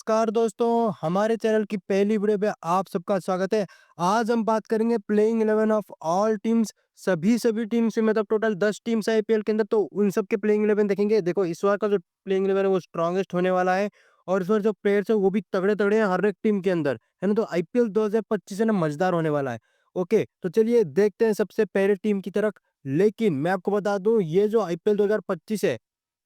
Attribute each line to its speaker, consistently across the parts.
Speaker 1: नमस्कार दोस्तों, हमारे चैनल की पहली वीडियो पे आप सबका स्वागत है। आज हम बात करेंगे प्लेइंग 11 ऑफ ऑल टीम्स, सभी टीम से मतलब टोटल 10 टीम्स है आईपीएल के अंदर, तो उन सब के प्लेइंग 11 देखेंगे। देखो इस बार का जो प्लेइंग 11 है वो स्ट्रॉन्गेस्ट होने वाला है और इस बार जो प्लेयर्स है वो भी तगड़े-तगड़े हैं हर एक टीम के अंदर, है ना? तो आईपीएल 2025 है ना मज़ेदार होने वाला है। ओके, तो चलिए देखते हैं सबसे पहले टीम की तरफ। लेकिन मैं आपको बता दूँ ये जो आईपीएल 2025 है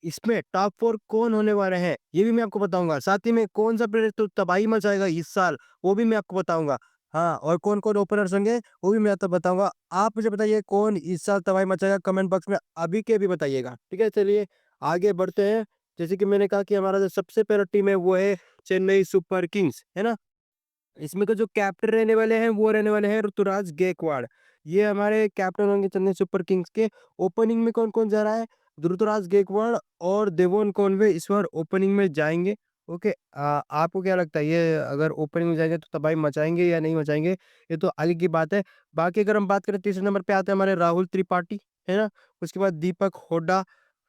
Speaker 1: इसमें टॉप 4 कौन होने वाले हैं, ये भी मैं आपको बताऊँगा। साथ ही में कौन-सा प्लेयर तो तबाही मचाएगा इस साल, वो भी मैं आपको बताऊँगा। हाँ, और कौन-कौन ओपनर्स होंगे, वो भी मैं आपको बताऊँगा। आप मुझे बताइए कौन इस साल तबाही मचाएगा, कमेंट बॉक्स में अभी के अभी बताइएगा। ठीक है, चलिए आगे बढ़ते हैं। जैसे कि मैंने कहा कि हमारा जो सबसे पहला टीम है वो है चेन्नई सुपर किंग्स, है ना? इसमें का जो कैप्टन रहने वाले हैं वो रहने वाले हैं ऋतुराज गायकवाड़। ये हमारे कैप्टन होंगे चेन्नई सुपर किंग्स के। ओपनिंग में कौन-कौन जा रहा है? ऋतुराज गायकवाड़ और देवोन कॉनवे इस बार ओपनिंग में जाएँगे। ओके, आपको क्या लगता है ये अगर ओपनिंग में जाएँगे तो तबाही मचाएँगे या नहीं मचाएँगे? ये तो आगे की बात है। बाकी अगर हम बात करें तीसरे नंबर पे आते हैं हमारे राहुल त्रिपाठी, है ना? उसके बाद दीपक हुड्डा,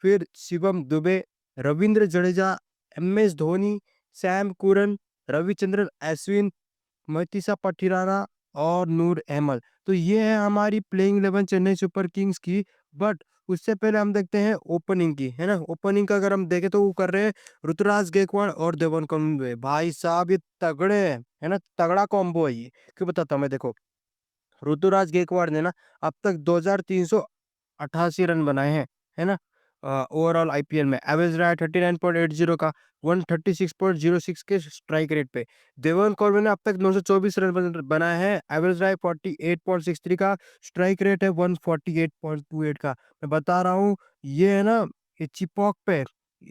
Speaker 1: फिर Shivam Dube, Ravindra Jadeja, MS Dhoni, Sam Curran, Ravichandran Ashwin, Matheesha Pathirana और नूर अहमद। तो ये है हमारी प्लेइंग 11 चेन्नई सुपर किंग्स की। बट उससे पहले हम देखते हैं ओपनिंग की, है ना? ओपनिंग का अगर हम देखें तो वो कर रहे हैं ऋतुराज गायकवाड़ और देवन कॉनवे। भाई साहब ये तगड़े हैं, है ना? तगड़ा कॉम्बो है ये। क्यों बताता हूँ मैं देखो, ऋतुराज गायकवाड़ ने ना अब तक 2388 रन बनाए हैं, है ना? ओवरऑल आईपीएल में एवरेज रहा है 39.80 का, 136.06 के स्ट्राइक रेट पे। देवन कॉर्बे ने अब तक 924 रन बनाए हैं, एवरेज रहा है 48.63 का, स्ट्राइक रेट है 148.28 का। मैं बता रहा हूँ ये है ना, ये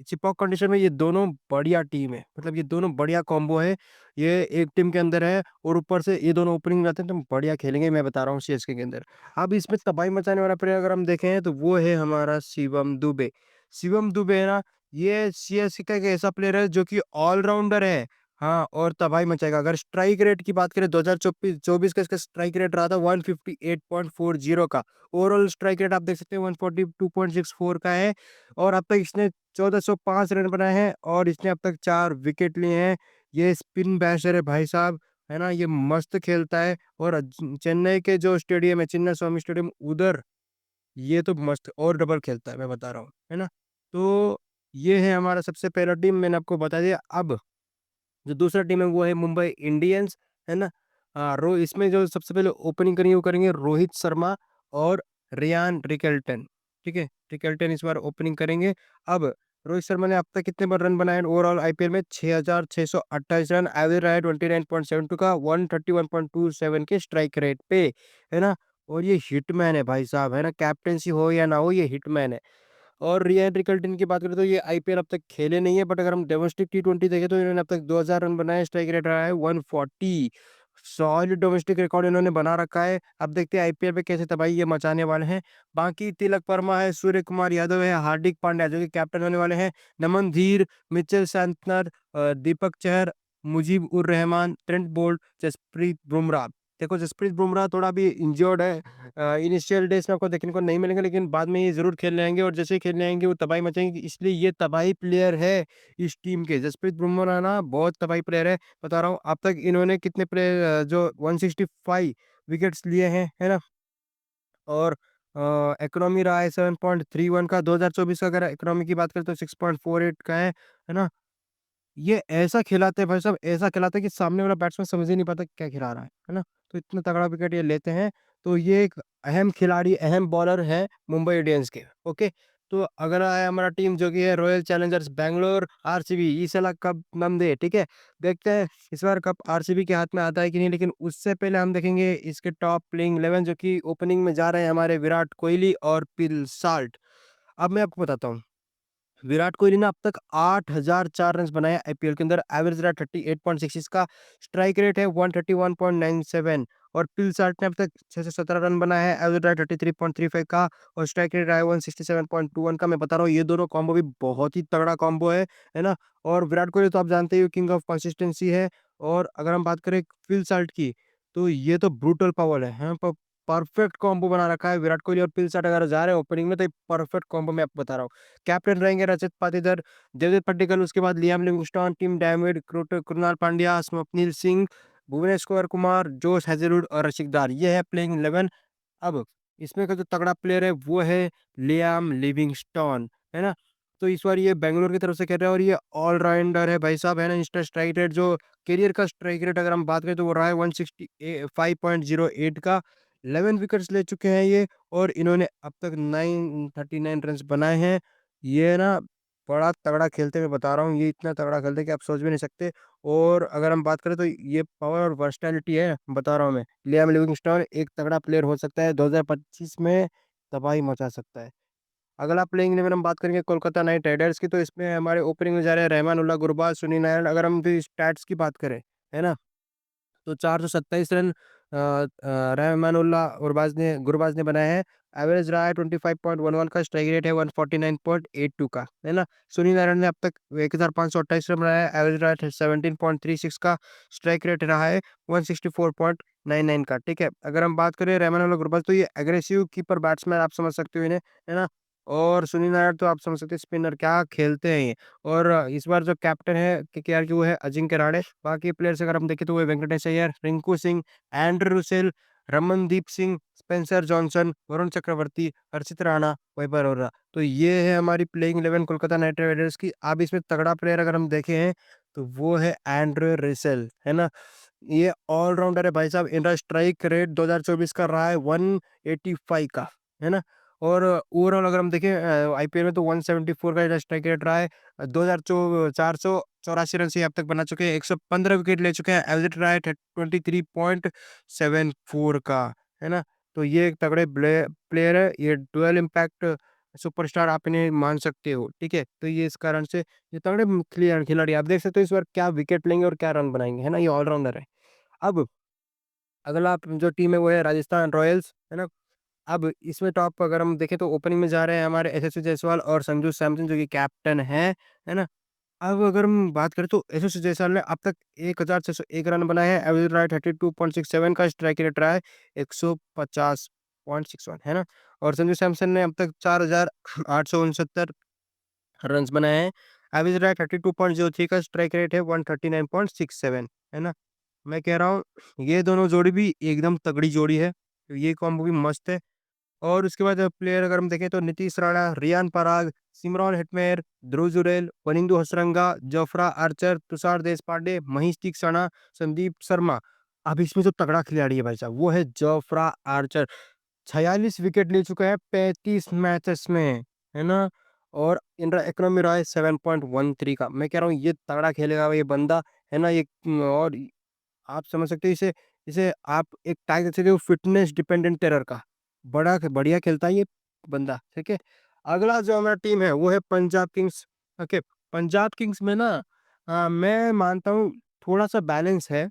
Speaker 1: चिपॉक कंडीशन में ये दोनों बढ़िया टीम है, मतलब ये दोनों बढ़िया कॉम्बो है। ये एक टीम के अंदर है और ऊपर से ये दोनों ओपनिंग में आते हैं तो बढ़िया खेलेंगे, मैं बता रहा हूँ सीएसके के अंदर। अब इसमें तबाही मचाने वाला प्लेयर अगर हम देखें तो वो है हमारा शिवम दुबे। शिवम दुबे है ना, ये सीएसके का एक ऐसा प्लेयर है जो कि ऑलराउंडर है। हाँ, और तबाही मचाएगा। अगर स्ट्राइक रेट की बात करें 2024 का इसका स्ट्राइक रेट रहा था 158.40 का। ओवरऑल स्ट्राइक रेट आप देख सकते हैं 142.64 का है और अब तक इसने 1405 रन बनाए हैं और इसने अब तक 4 विकेट लिए हैं। ये स्पिन बैशर है भाई साहब, है ना? ये मस्त खेलता है और चेन्नई के जो स्टेडियम है, चिन्ना स्वामी स्टेडियम उधर ये तो मस्त और डबल खेलता है, मैं बता रहा हूँ, है ना? तो ये है हमारा सबसे पहला टीम, मैंने आपको बता दिया। अब जो दूसरा टीम है वो है मुंबई इंडियंस, है ना? रो इसमें जो सबसे पहले ओपनिंग करेंगे वो करेंगे रोहित शर्मा और रियान रिकेल्टन, ठीक है? रिकेल्टन इस बार ओपनिंग करेंगे। अब रोहित शर्मा ने अब तक कितने बार रन बनाए हैं ओवरऑल आईपीएल में? 6628 रन, एवरेज रहा है 29.72 का, 131.27 के स्ट्राइक रेट पे, है ना? और ये हिटमैन है भाई साहब, है ना? कैप्टेंसी हो या ना हो ये हिटमैन है। और रियान रिकल्टन की बात करें तो ये आईपीएल अब तक खेले नहीं है, बट अगर हम डोमेस्टिक टी20 देखें तो इन्होंने अब तक 2000 रन बनाए, स्ट्राइक रेट रहा है 140। सॉलिड डोमेस्टिक रिकॉर्ड इन्होंने बना रखा है। अब देखते हैं आईपीएल में कैसे तबाही ये मचाने वाले हैं। बाकी तिलक वर्मा है, सूर्य कुमार यादव है, हार्दिक पांड्या जो कि कैप्टन होने वाले हैं, नमन धीर, मिचेल सैंटनर, दीपक चहर, मुजीब उर रहमान, ट्रेंट बोल्ट, जसप्रीत बुमराह। देखो जसप्रीत बुमराह थोड़ा अभी इंजर्ड है, इनिशियल डेज़ में आपको देखने को नहीं मिलेंगे, लेकिन बाद में ये ज़रूर खेलने आएँगे और जैसे ही खेलने आएँगे वो तबाही मचाएँगे, इसलिए ये तबाही प्लेयर है इस टीम के। जसप्रीत बुमराह ना बहुत तबाही प्लेयर है, बता रहा हूँ। अब तक इन्होंने कितने जो 165 विकेट्स लिए हैं, है ना? और इकोनॉमी रहा है 7.31 का, 2024 का अगर इकोनॉमी की बात करें तो 6.48 का है ना? ये ऐसा खिलाते हैं भाई साहब, ऐसा खिलाते हैं कि सामने वाला बैट्समैन समझ ही नहीं पाता क्या खिला रहा है ना? तो इतना तगड़ा विकेट ये लेते हैं, तो ये एक अहम खिलाड़ी, अहम बॉलर है मुंबई इंडियंस के, ओके? तो अगला है हमारा टीम जो कि है रॉयल चैलेंजर्स बैंगलोर आरसीबी, ये साला कप नम दे, ठीक है? देखते हैं इस बार कप आरसीबी के हाथ में आता है कि नहीं, लेकिन उससे पहले हम देखेंगे इसके टॉप प्लेइंग 11 जो कि ओपनिंग में जा रहे हैं हमारे विराट कोहली और पिल साल्ट। अब मैं आपको बताता हूँ। विराट कोहली ने अब तक 8004 रन्स बनाए आईपीएल के अंदर, एवरेज रहा 38.66 का, स्ट्राइक रेट है 131.97 और पिल साल्ट ने अब तक 617 रन बनाए हैं, एवरेज रहा 33.35 का और स्ट्राइक रेट रहा है 167.21 का। मैं बता रहा हूँ ये दोनों कॉम्बो भी बहुत ही तगड़ा कॉम्बो है ना? और विराट कोहली तो आप जानते ही हो किंग ऑफ कंसिस्टेंसी है और अगर हम बात करें पिल साल्ट की, तो ये तो ब्रूटल पावर है, हाँ? परफेक्ट कॉम्बो बना रखा है। विराट कोहली और पिलसाट अगर जा रहे हैं ओपनिंग में तो ये परफेक्ट कॉम्बो मैं आपको बता रहा हूँ। कैप्टन रहेंगे रजत पाटीदार, देवदत्त पड्डीकल, उसके बाद Liam Livingstone, Tim David, Krunal Pandya, Swapnil Singh, Bhuvneshwar Kumar, Josh Hazlewood और रशिक दार। ये है प्लेइंग 11। अब इसमें का जो तगड़ा प्लेयर है वो है लियाम लिविंगस्टन, है ना? तो इस बार ये बैंगलोर की तरफ से खेल रहा है और ये ऑलराउंडर है भाई साहब, है ना? इंस्टा स्ट्राइक रेट जो करियर का स्ट्राइक रेट अगर हम बात करें तो वो रहा है 165.08 का। 11 विकेट्स ले चुके हैं ये और इन्होंने अब तक 939 रन्स बनाए हैं। ये ना बड़ा तगड़ा खेलते मैं बता रहा हूँ, ये इतना तगड़ा खेलते हैं कि आप सोच भी नहीं सकते। और अगर हम बात करें तो ये पावर और वर्सटैलिटी है, बता रहा हूँ मैं। लियाम लिविंगस्टन एक तगड़ा प्लेयर हो सकता है, 2025 में तबाही मचा सकता है। अगला प्लेइंग 11 हम बात करेंगे कोलकाता नाइट राइडर्स की, तो इसमें हमारे ओपनिंग में जा रहे हैं रहमान उल्लाह गुरबाज, सुनील नारायण। अगर हम स्टैट्स की बात करें, है ना, तो 427 रन रहमानुल्लाह गुरबाज ने बनाए हैं। एवरेज रहा है 25.11 का, स्ट्राइक रेट है 149.82 का, है ना? सुनील नारायण ने अब तक 1528 रन बनाया है, एवरेज रहा है 17.36 का, स्ट्राइक रेट रहा है 164.99 का। ठीक है, अगर हम बात करें रहमानुल्लाह गुरबाज तो ये एग्रेसिव कीपर बैट्समैन आप समझ सकते हो इन्हें, है ना? और सुनील नारायण तो आप समझ सकते हैं स्पिनर, क्या खेलते हैं ये। और इस बार जो कैप्टन है केकेआर की वो है अजिंक्य रहाणे। बाकी प्लेयर्स अगर हम देखें तो वो Venkatesh Iyer, Rinku Singh, Andre Russell, Ramandeep Singh, Spencer Johnson, Varun Chakravarthy, Harshit Rana, Vaibhav Arora. तो ये है हमारी प्लेइंग 11 कोलकाता नाइट राइडर्स की। अब इसमें तगड़ा प्लेयर अगर हम देखें हैं तो वो है एंड्रू रुसेल, है ना? ये ऑलराउंडर है भाई साहब। इनका स्ट्राइक रेट 2024 का रहा है 185 का, है ना? और ओवरऑल अगर हम देखें आईपीएल में तो 174 का स्ट्राइक रेट रहा है। 484 रन से अब तक बना चुके हैं, 115 विकेट ले चुके हैं, एवरेज रहा है 23.74 का, है ना? तो ये एक तगड़े प्लेयर है, ये डुअल इम्पैक्ट सुपरस्टार आप इन्हें मान सकते हो। ठीक है, तो ये इस कारण से ये तगड़े खिलाड़ी आप देख सकते हो इस बार क्या विकेट लेंगे और क्या रन बनाएंगे, है ना? ये ऑलराउंडर है। अब अगला जो टीम है वो है राजस्थान रॉयल्स, है ना? अब इसमें टॉप अगर हम देखें तो ओपनिंग में जा रहे हैं हमारे यशस्वी जायसवाल और संजू सैमसन जो कि कैप्टन है ना? अब अगर हम बात करें तो यशस्वी जायसवाल ने अब तक 1601 रन बनाए हैं, एवरेज रहा है 32.67 का, स्ट्राइक रेट रहा है 150.61, है ना? और संजू सैमसन ने अब तक 4869 रन्स बनाए हैं, एवरेज रहा है 32.03 का, स्ट्राइक रेट है 139.67, है ना? मैं कह रहा हूँ ये दोनों जोड़ी भी एकदम तगड़ी जोड़ी है, तो ये कॉम्बो भी मस्त है। और उसके बाद प्लेयर अगर हम देखें तो नीतीश राणा, रियान पराग, सिमरन हेटमेयर, ध्रुव जुरैल, वनिंदु हसरंगा, जोफ्रा आर्चर, तुषार देशपांडे, मनीष तीक्षणा, संदीप शर्मा। अब इसमें जो तगड़ा खिलाड़ी है भाई साहब वो है जोफ्रा आर्चर। 46 विकेट ले चुका है 35 मैचेस में, है ना? और इनका इकोनॉमी रहा है 7.13 का। मैं कह रहा हूँ ये तगड़ा खेलेगा ये बंदा, है ना? ये और आप समझ सकते हो इसे इसे आप एक टैग दे सकते हो फिटनेस डिपेंडेंट टेरर का। बड़ा बढ़िया खेलता है ये बंदा, ठीक है? अगला जो हमारा टीम है वो है Punjab Kings. Okay, Punjab Kings में ना मैं मानता हूँ थोड़ा-सा बैलेंस है।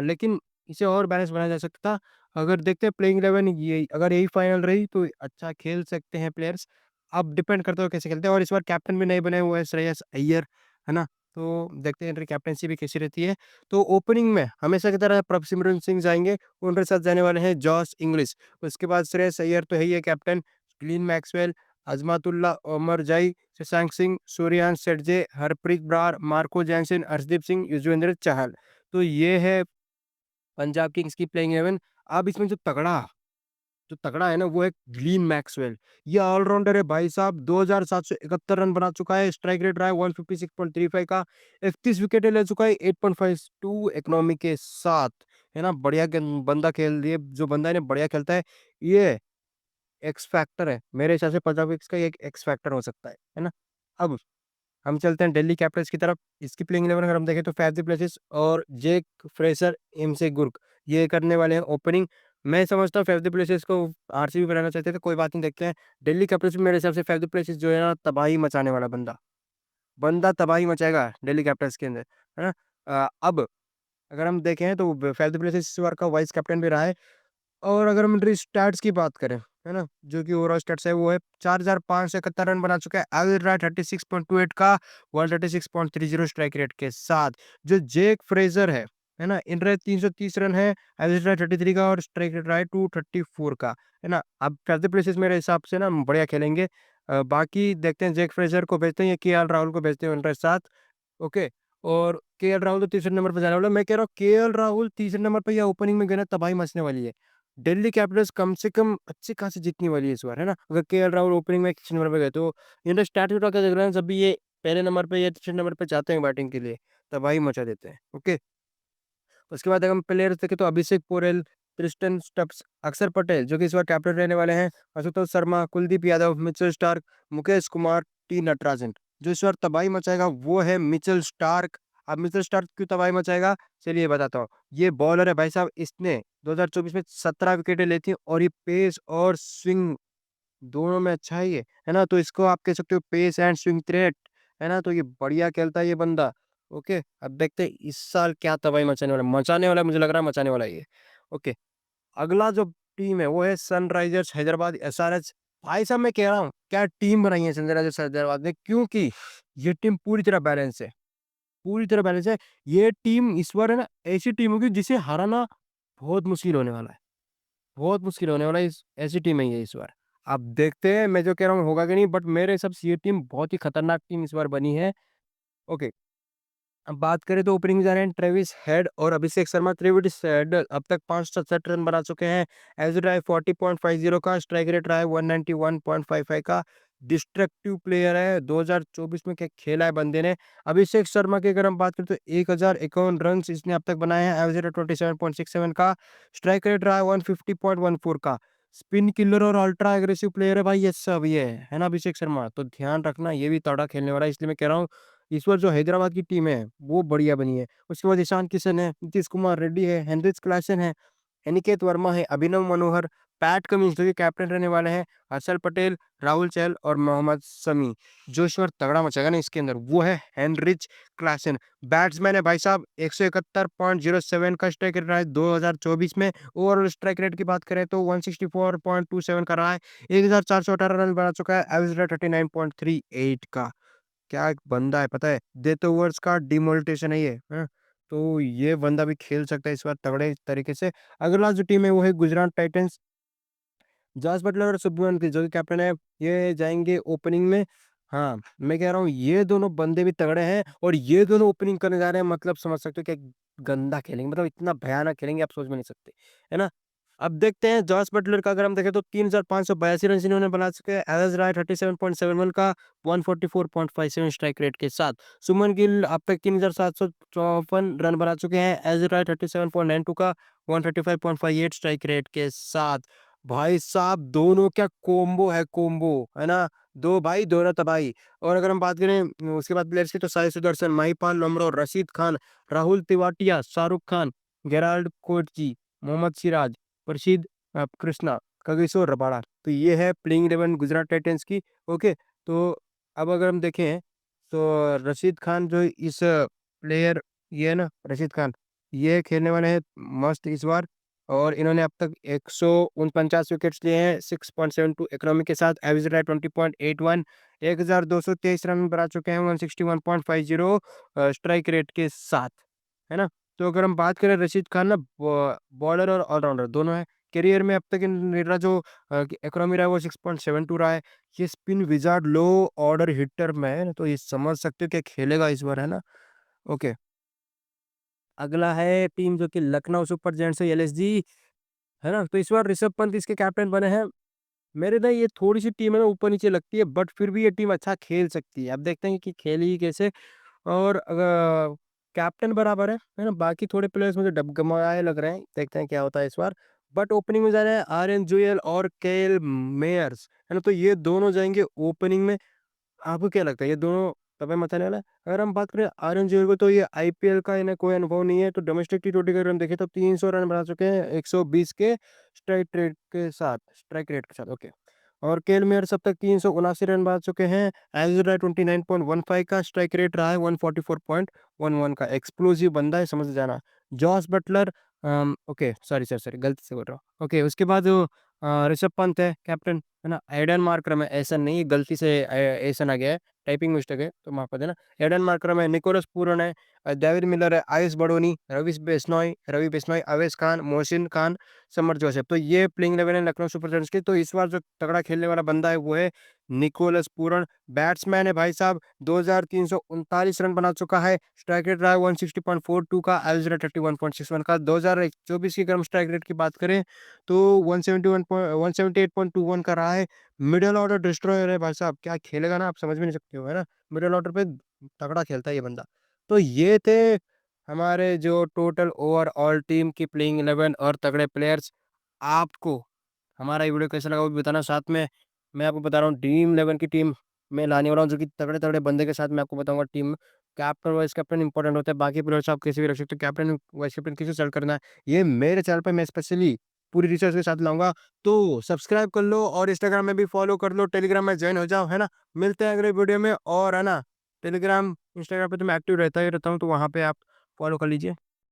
Speaker 1: लेकिन इसे और बैलेंस बनाया जा सकता था। अगर देखते हैं प्लेइंग 11 ये अगर यही फाइनल रही तो अच्छा खेल सकते हैं प्लेयर्स। अब डिपेंड करता है कैसे खेलते हैं और इस बार कैप्टन भी नए बने हुए हैं श्रेयस अय्यर, है ना? तो देखते हैं इनकी कैप्टेंसी भी कैसी रहती है। तो ओपनिंग में हमेशा की तरह प्रभसिमरन सिंह जाएँगे, उनके साथ जाने वाले हैं जॉस इंग्लिश। उसके बाद श्रेयस अय्यर तो है ही है captain, Glenn Maxwell, Azmatullah Omarzai, Shashank Singh, Suryavanshi Chatterjee, Harpreet Brar, Marco Jansen, Arshdeep Singh, Yuzvendra Chahal. तो ये है पंजाब किंग्स की प्लेइंग 11। अब इसमें जो तगड़ा है ना वो है ग्लेन मैक्सवेल। ये ऑलराउंडर है भाई साहब, 2771 रन बना चुका है, स्ट्राइक रेट रहा है 156.35 का, 31 विकेटें ले चुका है 8.52 इकोनॉमी के साथ, है ना? बढ़िया बंदा खेल ये जो बंदा है ना बढ़िया खेलता है। ये एक्स फैक्टर है मेरे हिसाब से, पंजाब किंग्स का ये एक एक्स फैक्टर हो सकता है ना? अब हम चलते हैं दिल्ली कैपिटल्स की तरफ। इसकी प्लेइंग 11 अगर हम देखें तो फैफ डू प्लेसिस और जेक फ्रेजर, एम.से गुर्क ये करने वाले हैं ओपनिंग। मैं समझता हूँ फैफ डू प्लेसिस को आरसीबी बनाना चाहते थे, कोई बात नहीं, देखते हैं। दिल्ली कैपिटल्स में मेरे हिसाब से फैफ डू प्लेसिस जो है ना तबाही मचाने वाला बंदा बंदा तबाही मचाएगा दिल्ली कैपिटल्स के अंदर, है ना? अब अगर हम देखें तो फैफ डू प्लेसिस इस बार का वाइस कैप्टन भी रहा है। और अगर हम इनकी स्टैट्स की बात करें, है ना? जो कि ओवरऑल स्टैट्स है वो है 4571 रन बना चुका है, एवरेज रहा है 36.28 का, 136.30 स्ट्राइक रेट के साथ। जो जेक फ्रेजर है है ना? इन रहे 330 रन है, एवरेज रहा है 33 का और स्ट्राइक रेट रहा है 234 का, है ना? अब चौथे प्लेसेस मेरे हिसाब से ना बढ़िया खेलेंगे। बाकी देखते हैं जैक फ्रेज़र को भेजते हैं या केएल राहुल को भेजते हैं, उन रहे 7। ओके। और केएल राहुल तो तीसरे नंबर पे जाने वाला है। मैं कह रहा हूँ केएल राहुल तीसरे नंबर पे या ओपनिंग में गए ना तबाही मचने वाली है। दिल्ली कैपिटल्स कम से कम अच्छी खासी जीतने वाली है इस बार, है ना? अगर केएल राहुल ओपनिंग में तीसरे नंबर पे गए तो इनका स्टैट्स उठा के देख रहे हैं, जब भी ये पहले नंबर पे या तीसरे नंबर पे जाते हैं बैटिंग के लिए, तबाही मचा देते हैं। ओके। उसके बाद अगर हम प्लेयर्स देखें तो अभिषेक पोरेल, क्रिस्टन स्टप्स, अक्षर पटेल जो कि इस बार कैप्टन रहने वाले हैं, Ashutosh Sharma, Kuldeep Yadav, Mitchell Starc, Mukesh Kumar, T Natarajan. जो इस बार तबाही मचाएगा वो है मिचेल स्टार्क। अब मिचेल स्टार्क क्यों तबाही मचाएगा? चलिए बताता हूँ। ये बॉलर है भाई साहब, इसने 2024 में 17 विकेटें ली थी और ये पेस और स्विंग दोनों में अच्छा है ये, है ना? तो इसको आप कह सकते हो पेस एंड स्विंग थ्रेट, है ना? तो ये बढ़िया खेलता है ये बंदा। ओके, अब देखते हैं इस साल क्या तबाही मचाने वाला है, मुझे लग रहा है मचाने वाला है ये। ओके, अगला जो टीम है वो है सनराइजर्स हैदराबाद एसआरएच। भाई साहब मैं कह रहा हूँ, क्या टीम बनाई है सनराइजर्स हैदराबाद ने, क्योंकि ये टीम पूरी तरह बैलेंस है, पूरी तरह बैलेंस है। ये टीम इस बार है ना ऐसी टीम होगी जिसे हराना बहुत मुश्किल होने वाला है। बहुत मुश्किल होने वाला है, इस ऐसी टीम है ये इस बार। अब देखते हैं, मैं जो कह रहा हूँ होगा कि नहीं, बट मेरे हिसाब से ये टीम बहुत ही खतरनाक टीम इस बार बनी है। ओके, अब बात करें तो ओपनिंग में जा रहे हैं ट्रेविस हेड और अभिषेक शर्मा। ट्रेविस हेड अब तक 567 रन बना चुके हैं, एवरेज रहा है 40.50 का, स्ट्राइक रेट रहा है 191.55 का। डिस्ट्रक्टिव प्लेयर है, 2024 में क्या खेला है बंदे ने। अभिषेक शर्मा की अगर हम बात करें तो 1051 रन इसने अब तक बनाए हैं, एवरेज रेट 27.67 का, स्ट्राइक रेट रहा है 150.14 का। स्पिन किलर और अल्ट्रा एग्रेसिव प्लेयर है भाई, ये सब ये है ना अभिषेक शर्मा, तो ध्यान रखना ये भी तगड़ा खेलने वाला है, इसलिए मैं कह रहा हूँ इस बार जो हैदराबाद की टीम है, वो बढ़िया बनी है। उसके बाद ईशान किशन है, नीतीश कुमार रेड्डी है, हेनरिच क्लासन है, अनिकेत वर्मा है, अभिनव मनोहर, पैट कमिंस जो कि कैप्टन रहने वाले हैं, हर्षल पटेल, राहुल चहल और मोहम्मद शमी। जो इस बार तगड़ा मचेगा ना इसके अंदर, वो है हेनरिच क्लासन। बैट्समैन है भाई साहब, 171.07 का स्ट्राइक रेट रहा है 2024 में। ओवरऑल स्ट्राइक रेट की बात करें तो 164.27 का रहा है, 1418 रन बना चुका है, एवरेज रेट 39.38 का। क्या एक बंदा है पता है, डेथ ओवर्स का डिमोलिटेशन है ये, हैं? तो ये बंदा भी खेल सकता है इस बार तगड़े तरीके से। अगला जो टीम है वो है गुजरात टाइटंस। जॉस बटलर और शुभमन गिल जो कि कैप्टन है, ये जाएँगे ओपनिंग में। हाँ, मैं कह रहा हूँ ये दोनों बंदे भी तगड़े हैं और ये दोनों ओपनिंग करने जा रहे हैं, मतलब समझ सकते हो क्या गंदा खेलेंगे, मतलब इतना भयानक खेलेंगे आप सोच भी नहीं सकते, है ना? अब देखते हैं जॉस बटलर का अगर हम देखें तो 3582 रन इन्होंने बना चुके हैं, एवरेज रहा है 37.71 का, 144.57 स्ट्राइक रेट के साथ। शुभमन गिल अब तक 3754 रन बना चुके हैं, एवरेज रहा है 37.92 का, 135.58 स्ट्राइक रेट के साथ। भाई साहब दोनों क्या कोम्बो है, कोम्बो, है ना? 2 भाई दोनों तबाही। और अगर हम बात करें उसके बाद प्लेयर्स की तो साई सुदर्शन, महिपाल लम्रो, रशीद खान, राहुल तिवाटिया, शाहरुख खान, गेराल्ड कोटची, मोहम्मद सिराज, प्रसिद्ध कृष्णा, कगिसो रबाडा। तो ये है प्लेइंग 11 गुजरात टाइटंस की। ओके, तो अब अगर हम देखें तो रशीद खान जो इस प्लेयर, ये है ना रशीद खान, ये खेलने वाले हैं मस्त इस बार और इन्होंने अब तक 149 विकेट्स लिए हैं, 6.72 इकोनॉमी के साथ, एवरेज रहा है 20.81, 1223 रन बना चुके हैं, 161.50 स्ट्राइक रेट के साथ, है ना? तो अगर हम बात करें रशीद खान ना, बॉलर और ऑलराउंडर दोनों है। करियर में अब तक इनका जो इकोनॉमी रहा है वो 6.72 रहा है। ये स्पिन विज़ार्ड लो ऑर्डर हिटर में है ना, तो ये समझ सकते हो क्या खेलेगा इस बार, है ना? ओके, अगला है टीम जो कि लखनऊ सुपर जायंट्स है, एलएसजी, है ना? तो इस बार ऋषभ पंत इसके कैप्टन बने हैं। मेरे ना ये थोड़ी-सी टीम है ना ऊपर-नीचे लगती है, बट फिर भी ये टीम अच्छा खेल सकती है। अब देखते हैं कि खेलेगी कैसे। और कैप्टन बराबर है ना? बाकी थोड़े प्लेयर्स मुझे डगमगाए लग रहे हैं, देखते हैं क्या होता है इस बार। बट ओपनिंग में जा रहे हैं आर्यन जुएल और केल मेयर्स, है ना? तो ये दोनों जाएँगे ओपनिंग में। आपको क्या लगता है ये दोनों तबाही मचाने वाला है? अगर हम बात करें आर्यन जेल को, तो ये आईपीएल का इन्हें कोई अनुभव नहीं है, तो डोमेस्टिक टी20 का अगर हम देखें तो 300 रन बना चुके हैं 120 के स्ट्राइक रेट के साथ। ओके, और केल मेयर्स अब तक 379 रन बना चुके हैं, एवरेज रहा है 29.15 का, स्ट्राइक रेट रहा है 144.11 का। एक्सप्लोसिव बंदा है, समझ जाना। Jos Buttler, okay, sorry sir, sorry गलती से बोल रहा हूँ। ओके, उसके बाद ऋषभ पंत है कैप्टन। है ना? एडन मार्करम है, ऐसा नहीं गलती से एसन आ गया है, टाइपिंग मिस्टेक है, तो माफ़ कर देना। एडन मार्करम है, निकोलस पूरन है, डेविड मिलर है, आयुष बड़ोनी, रवि बिश्नोई, अवेश खान, मोहसिन खान, समर जोसेफ। तो ये प्लेइंग 11 है लखनऊ सुपर जायंट्स की। तो इस बार जो तगड़ा खेलने वाला बंदा है वो है निकोलस पूरन। बैट्समैन है भाई साहब, 2339 रन बना चुका है, स्ट्राइक रेट रहा है 160.42 का, एवरेज रहा 31.61 का। 2024 की अगर हम स्ट्राइक रेट की बात करें तो 178.21 का रहा है। मिडल ऑर्डर डिस्ट्रॉयर है भाई साहब, क्या खेलेगा ना आप समझ भी नहीं सकते हो, है ना? मिडल ऑर्डर पे तगड़ा खेलता है ये बंदा। तो ये थे हमारे जो टोटल ओवरऑल टीम की प्लेइंग 11 और तगड़े प्लेयर्स। आपको हमारा ये वीडियो कैसा लगा वो भी बताना। साथ में मैं आपको बता रहा हूँ ड्रीम 11 की टीम मैं लाने वाला हूँ, जो कि तगड़े-तगड़े बंदे के साथ मैं आपको बताऊँगा टीम में। कैप्टन, वाइस कैप्टन इंपॉर्टेंट होता है, बाकी प्लेयर्स आप किसी भी रख सकते हो। कैप्टन, वाइस कैप्टन किसे सेलेक्ट करना है, ये मेरे चैनल पे मैं स्पेशली पूरी रिसर्च के साथ लाऊँगा। तो सब्सक्राइब कर लो और इंस्टाग्राम में भी फॉलो कर लो, टेलीग्राम में जॉइन हो जाओ, है ना? मिलते हैं अगले वीडियो में और है ना, टेलीग्राम, इंस्टाग्राम पे तो मैं एक्टिव रहता ही रहता हूँ, तो वहाँ पे आप फॉलो कर लीजिए।